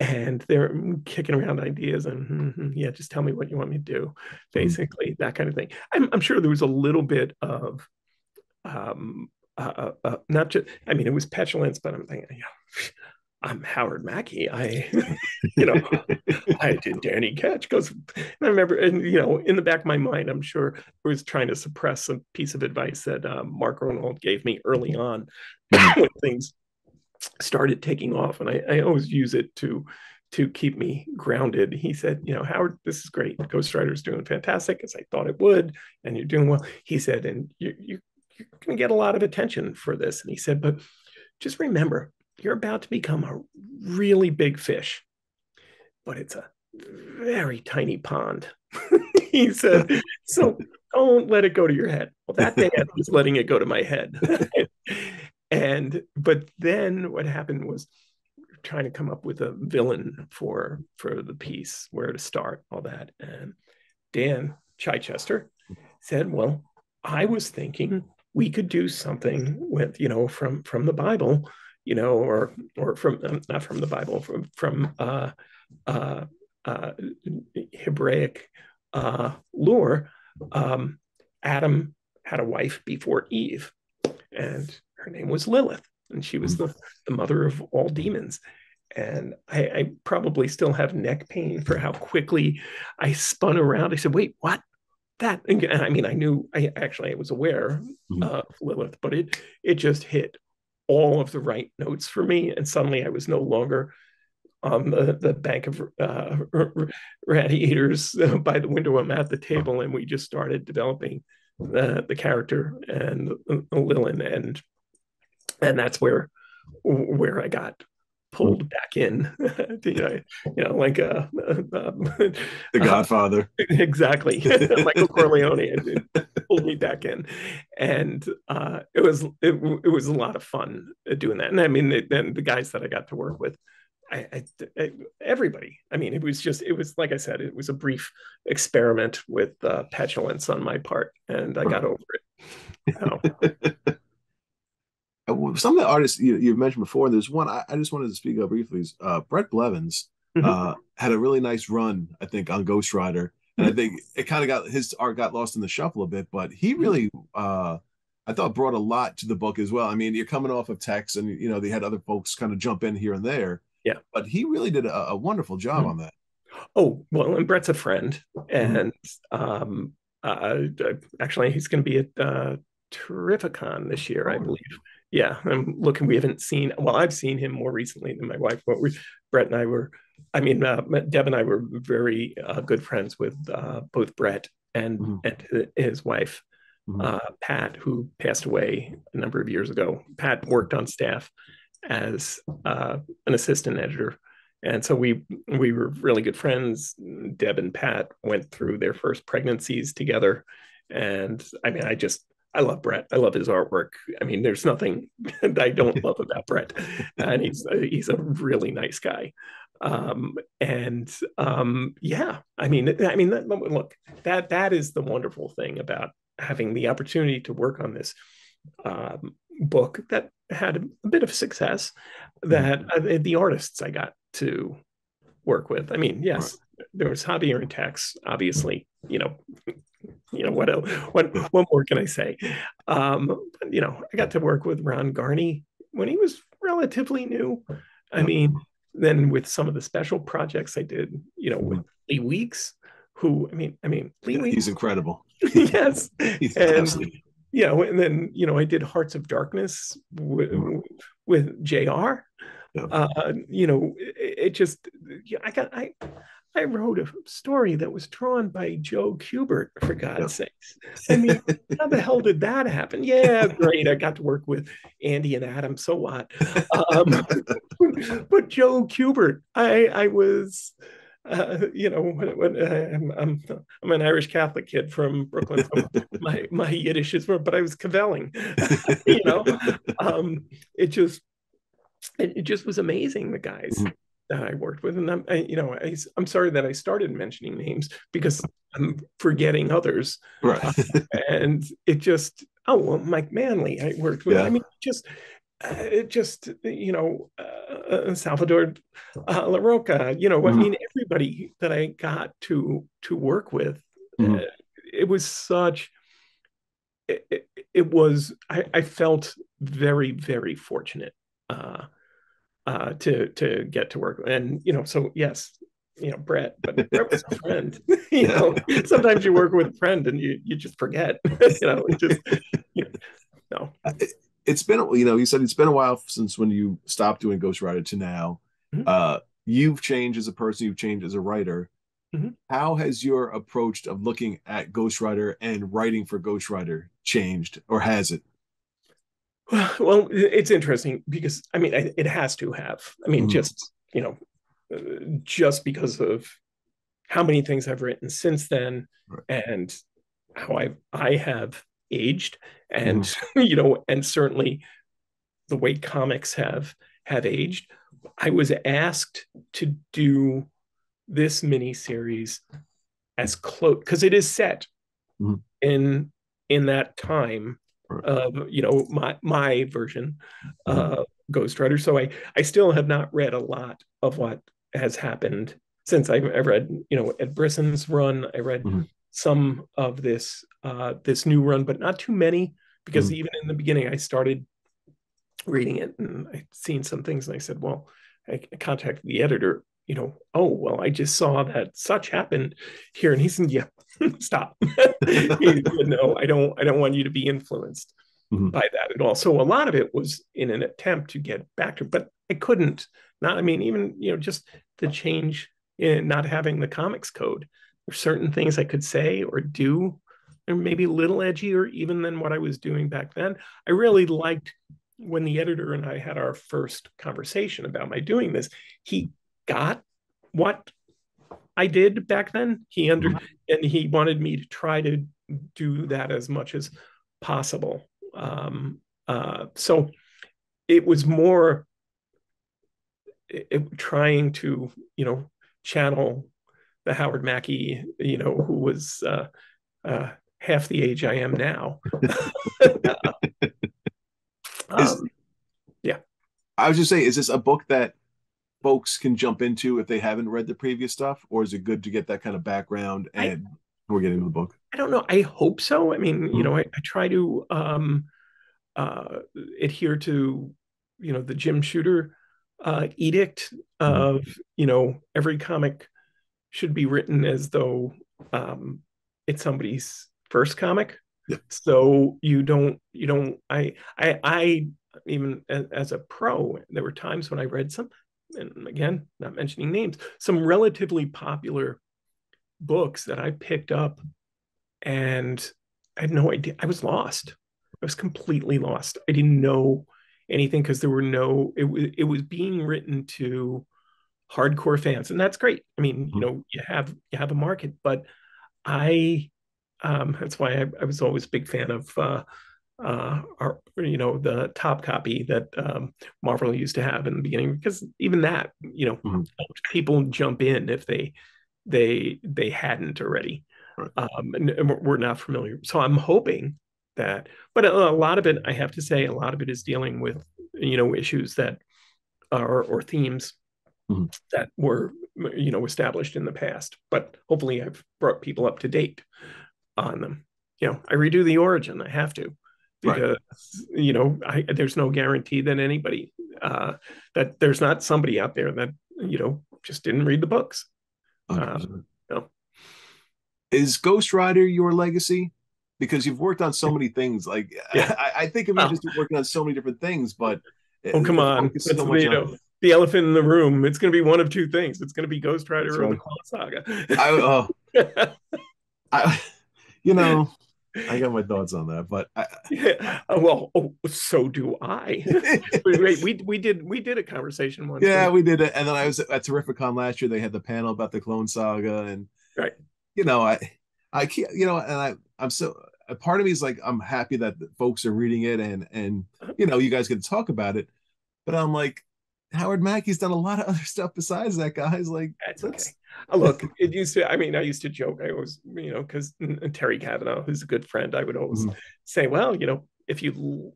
And they're kicking around ideas and yeah, just tell me what you want me to do, basically, that kind of thing. I'm sure there was a little bit of not just, I mean, it was petulance, but I'm thinking, I'm Howard Mackie. I did Danny Ketch. And I remember, and in the back of my mind, I'm sure I was trying to suppress a piece of advice that Mark Ronald gave me early on when things started taking off, and I always use it to keep me grounded. He said, Howard, this is great. Ghostwriter's doing fantastic, as I thought it would, and you're doing well. He said, and you're going to get a lot of attention for this. And he said, but just remember, you're about to become a really big fish, but it's a very tiny pond. He said, so don't let it go to your head. Well, that day I was letting it go to my head. But then what happened was trying to come up with a villain for the piece, where to start, all that. And Dan Chichester said, well, I was thinking we could do something with, from the Bible, or from, not from the Bible, from Hebraic lore. Adam had a wife before Eve, and her name was Lilith, and she was the mother of all demons. And I probably still have neck pain for how quickly I spun around. I said, wait, what? That? And I mean, I was aware of Lilith, but it just hit all of the right notes for me. And suddenly I was no longer on the bank of radiators by the window. I'm at the table, and we just started developing the character and Lilith, and that's where I got pulled back in, like The Godfather. Exactly. Michael Corleone pulled me back in, and it was a lot of fun doing that. And I mean, then the guys that I got to work with, everybody. I mean, it was like I said, it was a brief experiment with petulance on my part, and I got over it. Some of the artists you've mentioned before, and there's one I just wanted to speak of briefly, is Brett Blevins had a really nice run, I think, on Ghostwriter. And I think it kind of his art got lost in the shuffle a bit, but he really I thought brought a lot to the book as well. I mean, you're coming off of text, and they had other folks kind of jump in here and there, Yeah. but he really did a wonderful job Mhm. on that. Oh, well, and Brett's a friend, Mhm. and uh, actually, he's going to be at Terrificon this year, I Oh, really? believe. Yeah, I'm looking. We haven't seen. Well, I've seen him more recently than my wife, but Brett and I were. I mean, Deb and I were very good friends with both Brett Mhm. and his wife, Mhm. Pat, who passed away a number of years ago. Pat worked on staff as an assistant editor, and so we were really good friends. Deb and Pat went through their first pregnancies together, and I mean, I love Brett. I love his artwork. I mean, there's nothing that I don't love about Brett, and he's a really nice guy. And yeah, look, that is the wonderful thing about having the opportunity to work on this book that had a bit of success, Mhm. that the artists I got to work with. I mean, All right. yes, there was Javier and Tex, obviously. What else, Yeah. what more can I say? I got to work with Ron Garney when he was relatively new. I Yeah. mean, then with some of the special projects I did, with Mhm. Lee Weeks, who Lee Yeah, Weeks, he's incredible. yes, He's and absolutely. and then I did Hearts of Darkness Mhm. with JR. Yeah. It just I wrote a story that was drawn by Joe Kubert, for Yeah. God's sakes. I mean, how the hell did that happen? Yeah, great. I got to work with Andy and Adam. So what? Um, but Joe Kubert, I was, I'm an Irish Catholic kid from Brooklyn, so my Yiddish is, but I was cavelling, you know. Um, it just it just was amazing, the guys Mhm. that I worked with. And I'm sorry that I started mentioning names because I'm forgetting others. Right. And it just, oh, well, Mike Manley, I worked with. I Yeah. mean, Salvador LaRocca, I Mhm. mean, everybody that I got to work with, uh, Mhm. it was such, it was, I felt very, very fortunate. To get to work. And so yes, Brett, but Brett was a friend. Yeah. Sometimes you work with a friend and you just forget. It just you know, It, it's been, you said it's been a while since when you stopped doing Ghost Rider to now. no. You've changed as a person, you've changed as a writer. Mhm. How has your approach of looking at Ghost Rider and writing for Ghost Rider changed, or has it? Well, it's interesting because I mean, it has to have. I mean, Mhm. just because of how many things I've written since then, Right. and how I have aged, and Mhm. and certainly the way comics have aged. I was asked to do this mini series as close because it is set Mhm. in that time Right. of my version Mhm. Ghost Rider. So I still have not read a lot of what has happened since I read Ed Brisson's run. I read Mhm. some of this new run, but not too many because Mhm. even in the beginning I started reading it and I'd seen some things and I said, well, I contacted the editor, oh, well, I just saw that such happened here. And he said, yeah, stop. He said, no, I don't want you to be influenced Mhm. by that at all. So a lot of it was in an attempt to get back to, but I couldn't not, I mean, even, just the change in not having the comics code. There's certain things I could say or do, or maybe a little edgier even than what I was doing back then. I really liked when the editor and I had our first conversation about my doing this, he got what I did back then. Mhm. And he wanted me to try to do that as much as possible. So it was more trying to, channel the Howard Mackie, who was uh, half the age I am now. Is um, yeah. I was just saying, is this a book that folks can jump into if they haven't read the previous stuff, or is it good to get that kind of background I and We're getting the book. I don't know. I hope so. I mean, I try to adhere to, the Jim Shooter edict Mm-hmm. of, every comic should be written as though it's somebody's first comic. Yeah. So I even as a pro, there were times when I read some, and again, not mentioning names, some relatively popular books that I picked up and I had no idea. I was lost. I was completely lost. I didn't know anything because there were no, it was being written to hardcore fans, and that's great. I mean, Mm-hmm. you have a market, but I that's why I was always a big fan of the top copy that Marvel used to have in the beginning, because even that, Mm-hmm. people jump in if they hadn't already, Right. and we're not familiar. So I'm hoping that, but a lot of it, I have to say, a lot of it is dealing with issues that are, or themes Mm-hmm. that were established in the past. But hopefully, I've brought people up to date on them. I redo the origin. I have to, Right. because there's no guarantee that anybody that there's not somebody out there that just didn't read the books. Uh, 100%. no. Is Ghost Rider your legacy? Because you've worked on so many things. Like Yeah. I think of you Well, just working on so many different things, but oh, come the on. focus is That's so much on. the elephant in the room. It's going to be one of two things. It's going to be Ghost That's Rider or the right. Clone Saga. I I you know I got my thoughts on that, but I Well, so do I. Wait, we did a conversation once yeah, when, we did it. And then I was at Terrificon last year. They had the panel about the Clone Saga, and right. you know, I can't, and I'm so a part of me is like I'm happy that the folks are reading it, and you guys get to talk about it. But I'm like, Howard Mackie's done a lot of other stuff besides that, guys. Like, That's okay. let's. Look, it used to, I mean, I used to joke. I always, because Terry Kavanaugh, who's a good friend, I would always Mhm. say, well, if you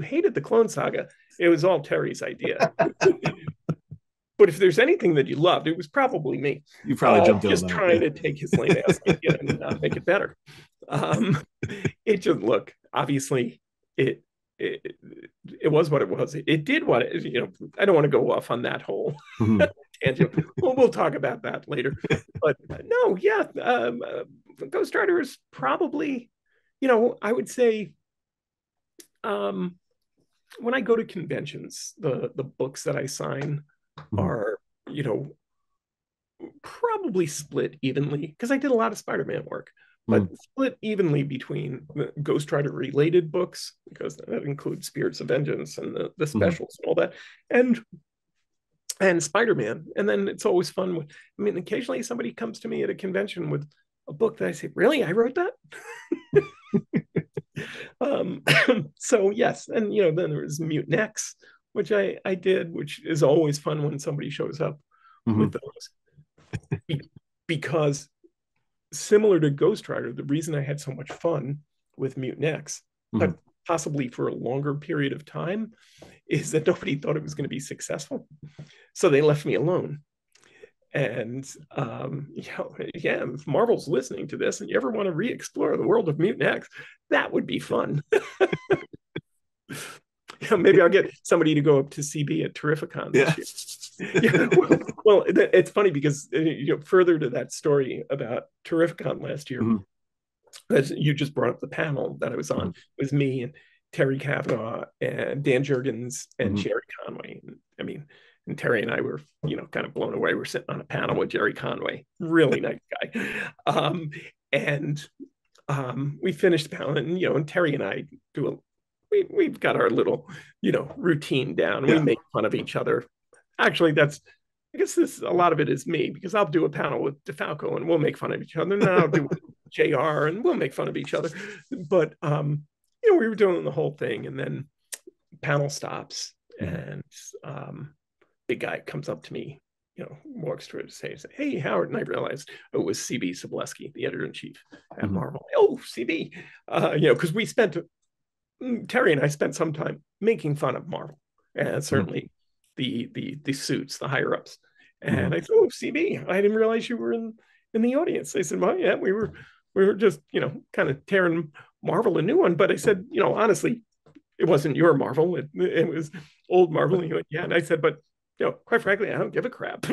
hated the Clone Saga, it was all Terry's idea. But if there's anything that you loved, it was probably me, You probably jumped in on just that, trying yeah. to take his lame ass and make it better. Um, it just, look, obviously, it, it it was what it was. It did what it, I don't want to go off on that whole Mhm. tangent. We'll talk about that later. But no, yeah, Ghost Rider is probably, I would say, um, when I go to conventions, the books that I sign Mhm. are, you know, probably split evenly, because I did a lot of Spider-Man work, but Mhm. split evenly between the Ghost Rider related books, because that includes Spirits of Vengeance and the Mhm. specials and all that, and Spider-Man. And then it's always fun. I mean, occasionally somebody comes to me at a convention with a book that I say, really, I wrote that? um, so yes, and then there was Mutant X, which I did, which is always fun when somebody shows up with Mhm. those, because similar to Ghost Rider, the reason I had so much fun with Mutant X, Mhm. but possibly for a longer period of time, is that nobody thought it was going to be successful. So they left me alone. And yeah, if Marvel's listening to this and you ever want to re-explore the world of Mutant X, that would be fun. Maybe I'll get somebody to go up to CB at Terrificon Yeah. this year. Yeah, well, it's funny because further to that story about Terrificon last year, Mhm. as you just brought up the panel that I was on, Mhm. it was me and Terry Kavanaugh and Dan Jurgens and Mhm. Jerry Conway. I mean, and Terry and I were, kind of blown away. We're sitting on a panel with Jerry Conway, really nice guy. And we finished the panel, and Terry and I do we've got our little, routine down. We Yeah. make fun of each other. Actually, I guess a lot of it is me, because I'll do a panel with DeFalco and we'll make fun of each other. And then I'll do JR and we'll make fun of each other. But, we were doing the whole thing, and then panel stops, Mhm. and big guy comes up to me, walks through to say, hey, Howard. And I realized it was CB Sobleski, the editor in chief at Mhm. Marvel. Oh, CB, because Terry and I spent some time making fun of Marvel, and Mhm. certainly the suits, the higher ups. Mhm. And I thought, oh, CB, I didn't realize you were in the audience. I said, well, yeah, we were just, kind of tearing Marvel a new one. But I said, honestly, it wasn't your Marvel. It was old Marvel. And he went, yeah. And I said, but, quite frankly, I don't give a crap.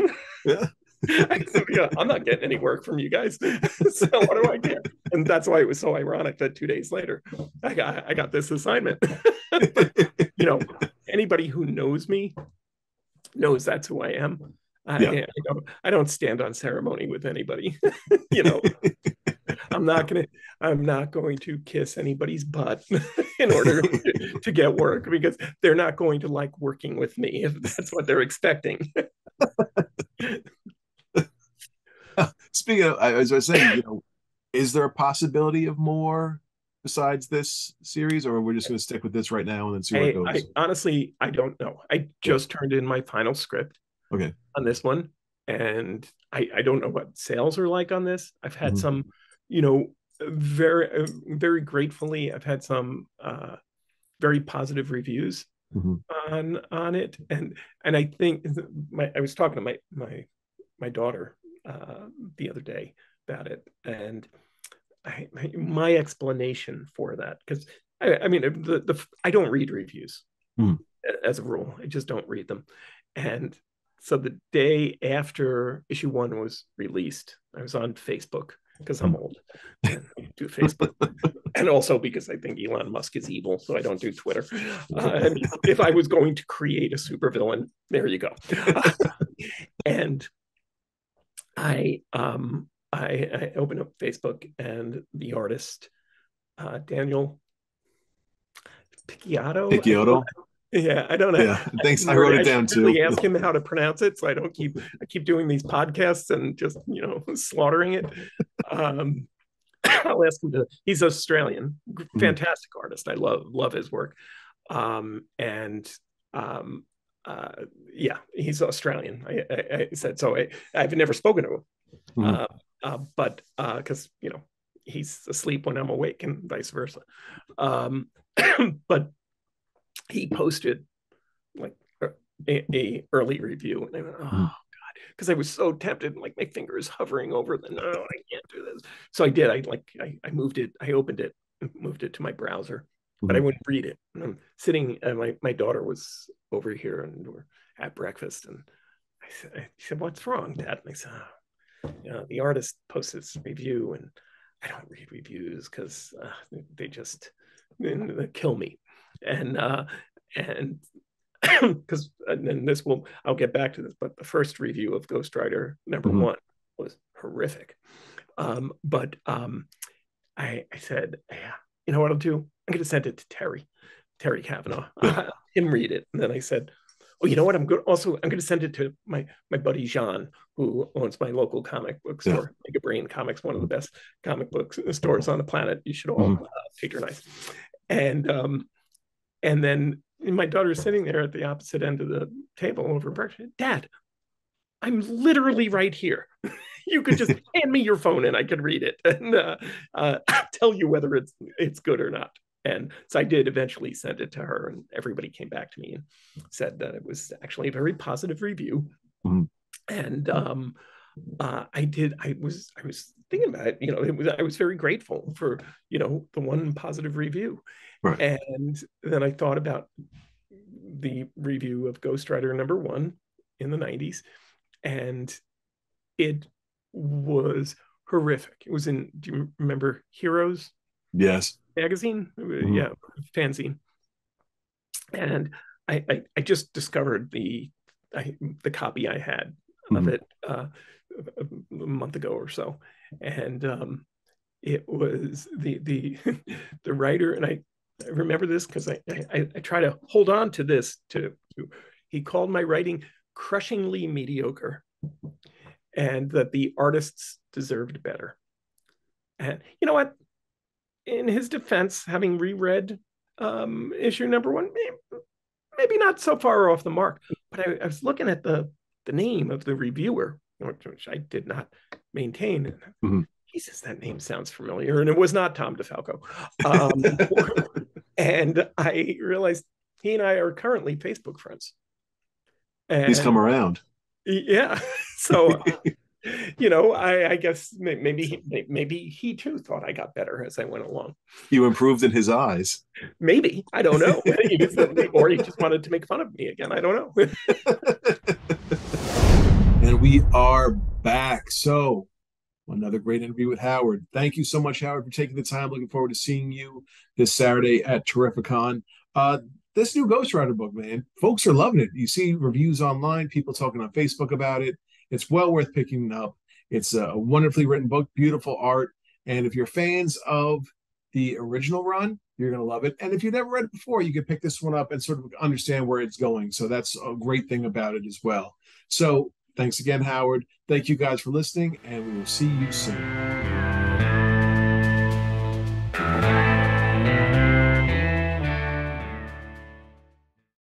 Yeah. I said, I'm not getting any work from you guys. So what do I care? And that's why it was so ironic that 2 days later, I got this assignment. But, anybody who knows me knows that's who I am. Yeah. I don't stand on ceremony with anybody. I'm not going to kiss anybody's butt in order to get work, because they're not going to like working with me if that's what they're expecting. Speaking of, as I was saying, is there a possibility of more besides this series, or we're just going to stick with this right now and then see where it goes? Honestly, I don't know. I just turned in my final script on this one, and I don't know what sales are like on this. I've had some, very, very gratefully, I've had some very positive reviews on it, and I think I was talking to my daughter the other day about it, and my explanation for that, because I mean, I don't read reviews as a rule. I just don't read them. And so the day after issue 1 was released, I was on Facebook, because I'm old and I do Facebook, and also because I think Elon Musk is evil, so I don't do Twitter. And if I was going to create a supervillain, there you go. And I opened up Facebook, and the artist Daniel Picciotto. Yeah, I don't know. Yeah, thanks. I wrote it down too. Really ask him how to pronounce it, so I don't keep doing these podcasts and just slaughtering it. I'll ask him to. He's Australian, fantastic artist. I love his work. Yeah, he's Australian. I said so. I've never spoken to him, but because he's asleep when I'm awake, and vice versa. But he posted like a early review, and I went, oh God, because I was so tempted, like my finger is hovering over the, no, I can't do this. So I did. I moved it. I opened it and moved it to my browser, but I wouldn't read it. And I'm sitting, and my daughter was over here, and we're at breakfast, and I said, what's wrong, Dad? And I said, the artist posted this review, and I don't read reviews because they kill me. And because and this will, I'll get back to this, but the first review of Ghost Rider #1 was horrific. But I said, yeah, you know what I'll do? I'm going to send it to Terry Kavanaugh. Him read it. And then I said, oh, you know what? I'm going to send it to my buddy Jean, who owns my local comic book store, Mega Brain Comics, one of the best comic book stores on the planet. You should all patronize. And then my daughter's sitting there at the opposite end of the table over breakfast. Dad, I'm literally right here. You could just hand me your phone and I could read it and I'll tell you whether it's good or not. And so I did eventually send it to her, and everybody came back to me and said that it was actually a very positive review. And I was thinking about it. I was very grateful for the one positive review. Right. And then I thought about the review of Ghost Rider #1 in the 90s, and it was horrific. It was do you remember Heroes? Yes. Magazine? Yeah, fanzine. And I just discovered the copy I had of it a month ago or so, and it was the writer, and I remember this because I try to hold on to this. He called my writing crushingly mediocre, and that the artists deserved better. And you know what? In his defense, having reread issue #1, maybe not so far off the mark, but I was looking at the name of the reviewer, which I did not maintain. Jesus, that name sounds familiar. And it was not Tom DeFalco. And I realized he and I are currently Facebook friends. And he's come around. Yeah. So I guess maybe he too thought I got better as I went along. You improved in his eyes. Maybe, I don't know. Or he just wanted to make fun of me again. I don't know. And we are back. So another great interview with Howard. Thank you so much, Howard, for taking the time. Looking forward to seeing you this Saturday at Terrificon. This new Ghost Rider book, man, folks are loving it. You see reviews online, people talking on Facebook about it. It's well worth picking up. It's a wonderfully written book, beautiful art. And if you're fans of the original run, you're going to love it. And if you've never read it before, you can pick this one up and sort of understand where it's going. So that's a great thing about it as well. So thanks again, Howard. Thank you guys for listening, and we will see you soon.